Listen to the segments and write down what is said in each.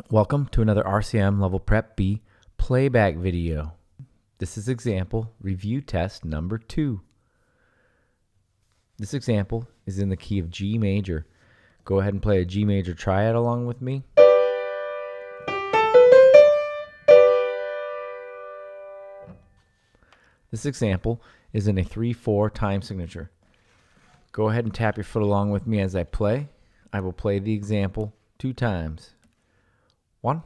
Welcome to another RCM Level Prep B playback video. This is example review test number 2. This example is in the key of G major. Go ahead and play a G major triad along with me. This example is in a 3/4 time signature. Go ahead and tap your foot along with me as I play. I will play the example 2 times. 1,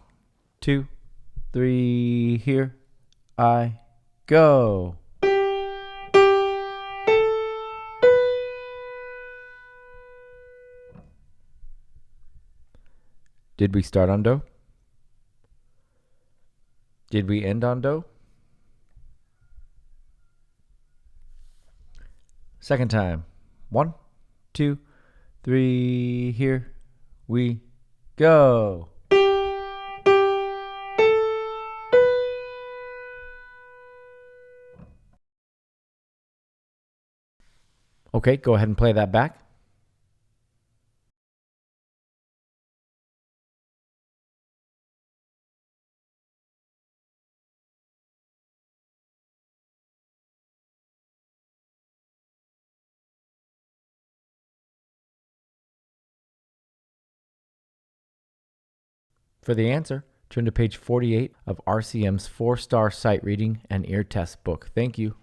2, 3, here I go. Did we start on do? Did we end on do? Second time. 1, 2, 3, here we go. Okay, go ahead and play that back. For the answer, turn to page 48 of RCM's 4-star sight reading and ear test book. Thank you.